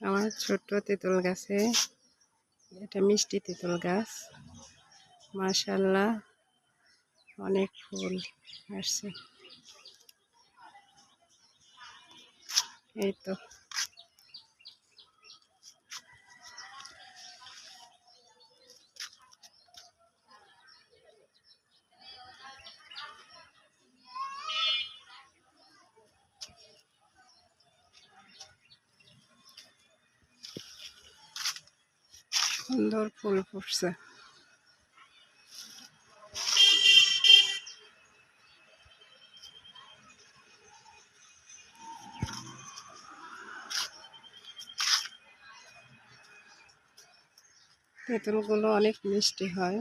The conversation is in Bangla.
আমার ছোট্ট তেঁতুল গাছে, এটা মিষ্টি তেঁতুল গাছ, মাশাআল্লাহ অনেক ফুল আসছে। এই তো সুন্দর ফুল ফুটছে। তেঁতুলগুলো অনেক মিষ্টি হয়।